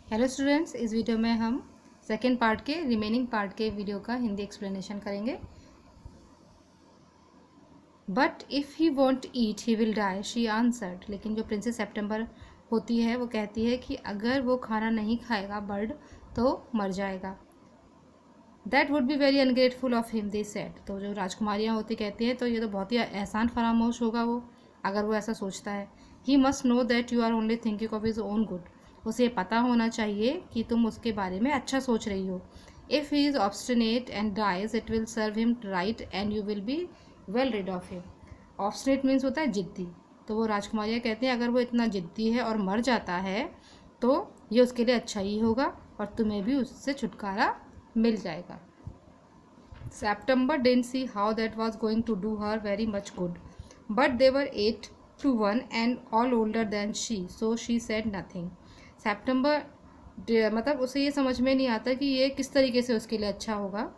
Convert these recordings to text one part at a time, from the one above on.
Hello students, इस video में हम सेकेंड पार्ट के रिमेनिंग पार्ट के वीडियो का हिंदी एक्सप्लेनेशन करेंगे। But if he won't eat he will die, she answered. लेकिन जो प्रिंसेस सेप्टेम्बर होती है वो कहती है कि अगर वो खाना नहीं खाएगा बर्ड तो मर जाएगा। That would be very ungrateful of him, they said. तो जो राजकुमारियाँ होती कहती हैं तो ये तो बहुत ही एहसान फरामोश होगा वो अगर वो ऐसा सोचता है। He must know that you are only thinking of his own good. उसे पता होना चाहिए कि तुम उसके बारे में अच्छा सोच रही हो। If he is obstinate and dies it will serve him right and you will be well rid of him. Obstinate means होता है जिद्दी। तो वो राजकुमारियाँ कहते हैं अगर वो इतना जिद्दी है और मर जाता है तो ये उसके लिए अच्छा ही होगा और तुम्हें भी उससे छुटकारा मिल जाएगा। September didn't see how that was going to do her very much good, but they were 8 to 1 and all older than she, so she said nothing. September मतलब उसे ये समझ में नहीं आता कि ये किस तरीके से उसके लिए अच्छा होगा,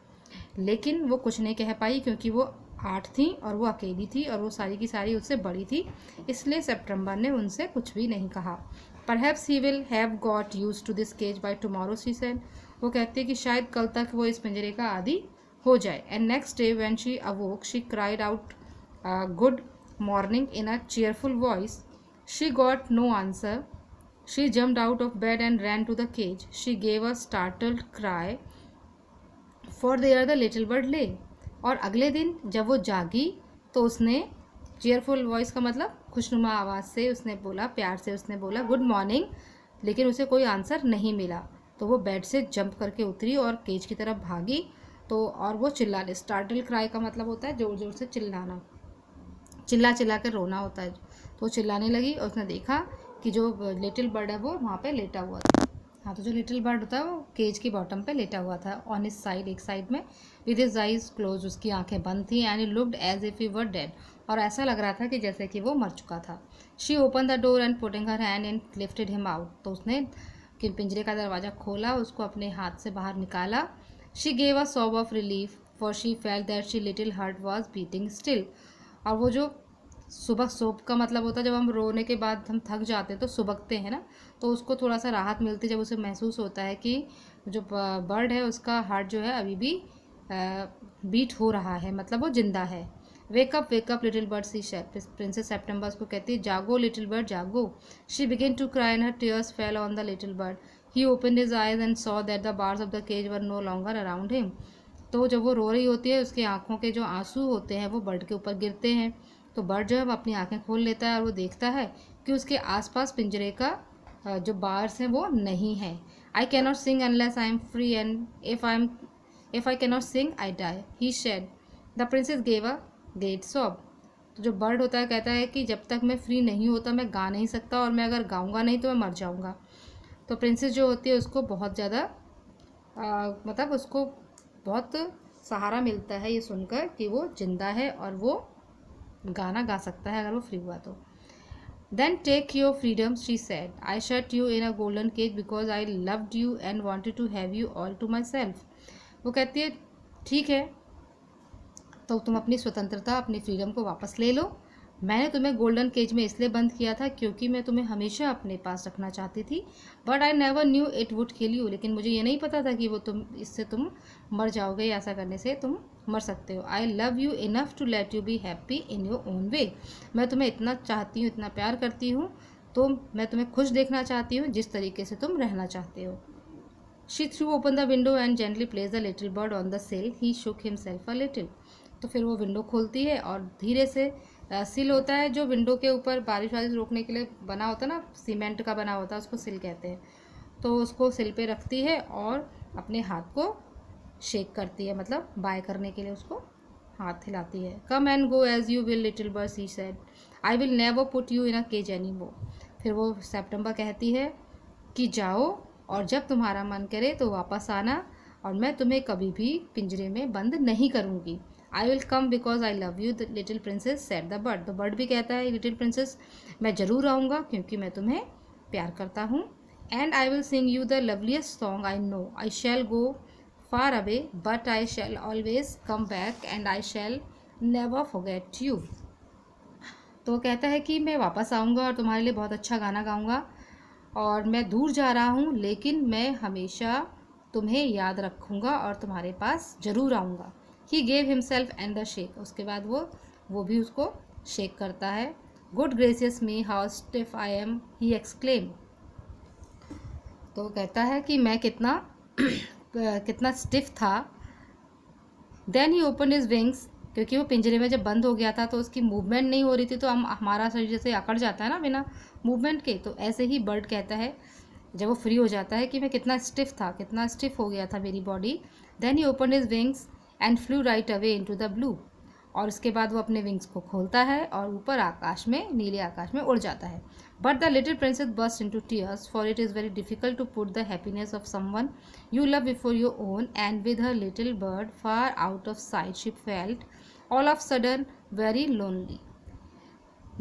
लेकिन वो कुछ नहीं कह पाई क्योंकि वो 8 थी और वो अकेली थी और वो सारी की सारी उससे बड़ी थी, इसलिए सितंबर ने उनसे कुछ भी नहीं कहा। Perhaps he will have got used to this cage by tomorrow, she said. वो कहती है कि शायद कल तक वो इस पिंजरे का आदी हो जाए। And next day when she awoke she cried out good morning in a cheerful voice. She got no answer. She jumped out of bed and ran to the cage. She gave a startled cry, for there the little bird lay. और अगले दिन जब वो जागी तो उसने cheerful voice का मतलब खुशनुमा आवाज़ से उसने बोला, प्यार से उसने बोला गुड मॉर्निंग, लेकिन उसे कोई आंसर नहीं मिला। तो वो बेड से जंप करके उतरी और केज की तरफ भागी। तो और वो चिल्लाने, स्टार्टल क्राई का मतलब होता है ज़ोर ज़ोर से चिल्लाना, चिल्ला चिल्ला कर रोना होता है। तो वो चिल्लाने लगी और उसने देखा कि जो लिटिल बर्ड है वो वहाँ पे लेटा हुआ था। हाँ, तो जो लिटिल बर्ड होता है वो केज की बॉटम पे लेटा हुआ था ऑन हिज साइड, एक साइड में, विद हिज आइज क्लोज, उसकी आंखें बंद थी, and he looked as if he were dead, और ऐसा लग रहा था कि जैसे कि वो मर चुका था। She open the door and putting her hand and lifted him out. तो उसने पिंजरे का दरवाज़ा खोला, उसको अपने हाथ से बाहर निकाला। She gave a sob of relief for she felt that she little heart was beating still. और वो जो सुबह सोप का मतलब होता है जब हम रोने के बाद हम थक जाते हैं तो सुबकते हैं ना, तो उसको थोड़ा सा राहत मिलती है जब उसे महसूस होता है कि जो बर्ड है उसका हार्ट जो है अभी भी बीट हो रहा है, मतलब वो जिंदा है। Wake up little bird, see princess September उसको कहती है जागो लिटिल बर्ड जागो। She began to cry and her tears fell on the little bird. He open his eyes and saw that the bars of the cage were no longer around him. तो जब वो रो रही होती है उसकी आंखों के जो आंसू होते हैं वो बर्ड के ऊपर गिरते हैं। तो बर्ड जो है वो अपनी आंखें खोल लेता है और वो देखता है कि उसके आसपास पिंजरे का जो बार्स हैं वो नहीं है। I cannot sing unless I am free and if I cannot sing I die, he said. The princess gave a great sob. तो जो बर्ड होता है कहता है कि जब तक मैं फ्री नहीं होता मैं गा नहीं सकता, और मैं अगर गाऊंगा नहीं तो मैं मर जाऊंगा। तो प्रिंसेस जो होती है उसको बहुत ज़्यादा मतलब उसको बहुत सहारा मिलता है ये सुनकर कि वो जिंदा है और वो गाना गा सकता है अगर वो फ्री हुआ तो। Then take your freedom, she said. I shut you in a golden cage because I loved you and wanted to have you all to myself. वो कहती है ठीक है, तो तुम अपनी स्वतंत्रता, अपनी फ्रीडम को वापस ले लो। मैंने तुम्हें गोल्डन केज में इसलिए बंद किया था क्योंकि मैं तुम्हें हमेशा अपने पास रखना चाहती थी। But I never knew it would kill you, लेकिन मुझे ये नहीं पता था कि वो इससे तुम मर जाओगे या ऐसा करने से तुम मर सकते हो। I love you enough to let you be happy in your own way. मैं तुम्हें इतना चाहती हूँ, इतना प्यार करती हूँ, तो मैं तुम्हें खुश देखना चाहती हूँ जिस तरीके से तुम रहना चाहते हो। She threw open the window and gently place the little bird on the सिल। ही शुक हिमसेल्फ अ लिटिल। तो फिर वो विंडो खोलती है और धीरे से सिल होता है जो विंडो के ऊपर बारिश वारिश रोकने के लिए बना होता है ना, सीमेंट का बना होता है, उसको सिल कहते हैं। तो उसको सिल पे रखती है और अपने हाथ को शेक करती है, मतलब बाय करने के लिए उसको हाथ हिलाती है। Come and go as you will little bird, she said. I will never put you in a cage any more. फिर वो सितंबर कहती है कि जाओ और जब तुम्हारा मन करे तो वापस आना, और मैं तुम्हें कभी भी पिंजरे में बंद नहीं करूँगी। I will come because I love you, the little princess said the bird. तो बर्ड भी कहता है लिटिल प्रिंसेस मैं ज़रूर आऊँगा क्योंकि मैं तुम्हें प्यार करता हूँ। And I will sing you the loveliest song I know. I shall go far away but I shall always come back and I shall never forget you. तो वो कहता है कि मैं वापस आऊँगा और तुम्हारे लिए बहुत अच्छा गाना गाऊँगा, और मैं दूर जा रहा हूँ, लेकिन मैं हमेशा तुम्हें याद रखूँगा और तुम्हारे पास ज़रूर आऊँगा। He gave himself and the shake, उसके बाद वो भी उसको शेक करता है। Good gracious me how stiff I am, he exclaim, तो कहता है कि मैं कितना कितना स्टिफ था। Then he open his wings, क्योंकि वो पिंजरे में जब बंद हो गया था तो उसकी मूवमेंट नहीं हो रही थी, तो हमारा शरीर जैसे अकड़ जाता है ना बिना मूवमेंट के, तो ऐसे ही बर्ड कहता है जब वो फ्री हो जाता है कि मैं कितना स्टिफ था, कितना स्टिफ हो गया था मेरी body. Then he open his wings and flew right away into the blue, और उसके बाद वो अपने विंग्स को खोलता है और ऊपर आकाश में, नीले आकाश में उड़ जाता है। But the little princess burst into tears, for it is very difficult to put the happiness of someone you love before your own, and with her little bird far out of sight she felt all of sudden very lonely.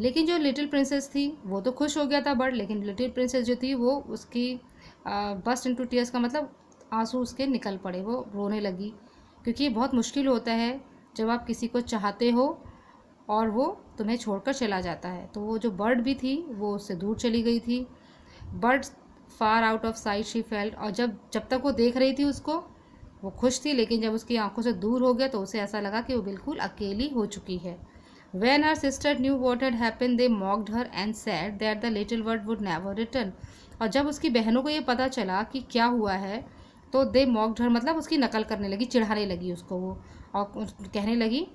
लेकिन जो little princess थी वो तो खुश हो गया था bird, लेकिन लिटिल प्रिंसेस जो थी वो उसकी बस्ट इनटू टीयर्स का मतलब आंसू उसके निकल पड़े, वो रोने लगी, क्योंकि ये बहुत मुश्किल होता है जब आप किसी को चाहते हो और वो तुम्हें छोड़कर चला जाता है। तो वो जो बर्ड भी थी वो उससे दूर चली गई थी। Bird far out of site she felt, और जब तक वो देख रही थी उसको वो खुश थी, लेकिन जब उसकी आंखों से दूर हो गया तो उसे ऐसा लगा कि वो बिल्कुल अकेली हो चुकी है। When her sister knew what had happened, they mocked her and said that the little bird would never return. और जब उसकी बहनों को ये पता चला कि क्या हुआ है तो दे मॉक्ड हर, मतलब उसकी नकल करने लगी, चिढ़ाने लगी उसको वो, और कहने लगी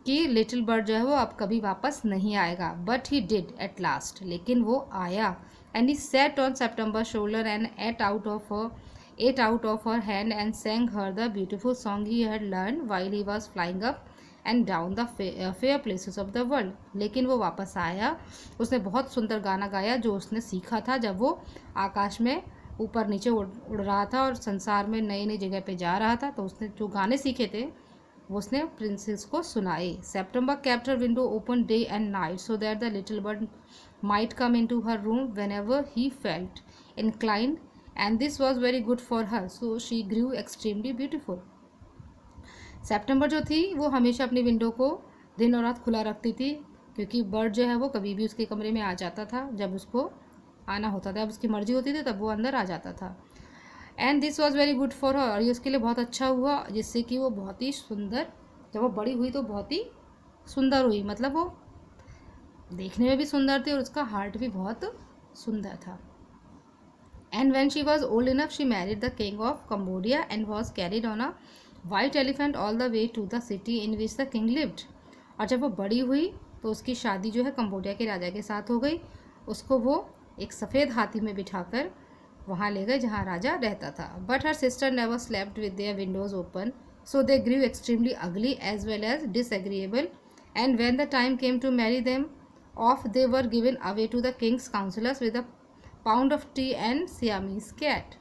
कि लिटिल बर्ड जो है वो अब कभी वापस नहीं आएगा। But he did at last, लेकिन वो आया। And he sat on September shoulder and ate out of her hand and sang her the beautiful song he had learned while he was flying up and down the fair places of the world. लेकिन वो वापस आया, उसने बहुत सुंदर गाना गाया जो उसने सीखा था जब वो आकाश में ऊपर नीचे उड़ रहा था और संसार में नई नई जगह पे जा रहा था। तो उसने जो गाने सीखे थे वो उसने प्रिंसेस को सुनाए। September kept her window open day and night so that the little bird might come into her room whenever he felt inclined, and this was very good for her, so she grew extremely beautiful. सितंबर जो थी वो हमेशा अपनी window को दिन और रात खुला रखती थी, क्योंकि बर्ड जो है वो कभी भी उसके कमरे में आ जाता था जब उसको आना होता था, जब उसकी मर्जी होती थी तब वो अंदर आ जाता था। And this was very good for her, और ये उसके लिए बहुत अच्छा हुआ, जिससे कि वो बहुत ही सुंदर, जब वो बड़ी हुई तो बहुत ही सुंदर हुई, मतलब वो देखने में भी सुंदर थी और उसका हार्ट भी बहुत सुंदर था। And when she was old enough she married the king of Cambodia and was carried on a white elephant all the way to the city in which the king lived. और जब वो बड़ी हुई तो उसकी शादी जो है कंबोडिया के राजा के साथ हो गई, उसको वो एक सफ़ेद हाथी में बिठाकर वहाँ ले गए जहाँ राजा रहता था। But her sister never slept with their windows open, so they grew extremely ugly as well as disagreeable, and when the time came to marry them off they were given away to the king's counsellors with a pound of tea and Siamese cat.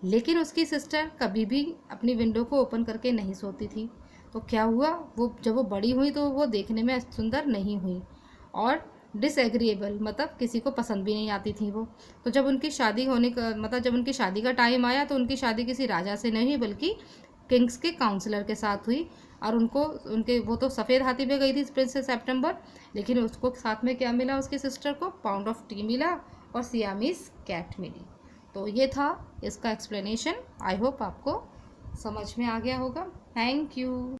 लेकिन उसकी sister कभी भी अपनी window को open करके नहीं सोती थी, तो क्या हुआ, वो जब वो बड़ी हुई तो वो देखने में सुंदर नहीं हुई और डिसएग्रीएबल, मतलब किसी को पसंद भी नहीं आती थी वो। तो जब उनकी शादी होने का, मतलब जब उनकी शादी का टाइम आया तो उनकी शादी किसी राजा से नहीं बल्कि किंग्स के काउंसलर के साथ हुई, और वो तो सफ़ेद हाथी पे गई थी प्रिंसेस सेप्टेम्बर, लेकिन उसको साथ में क्या मिला, उसकी सिस्टर को पाउंड ऑफ टी मिला और सियामीज कैट मिली। तो ये था इसका एक्सप्लेनेशन। आई होप आपको समझ में आ गया होगा। Thank you.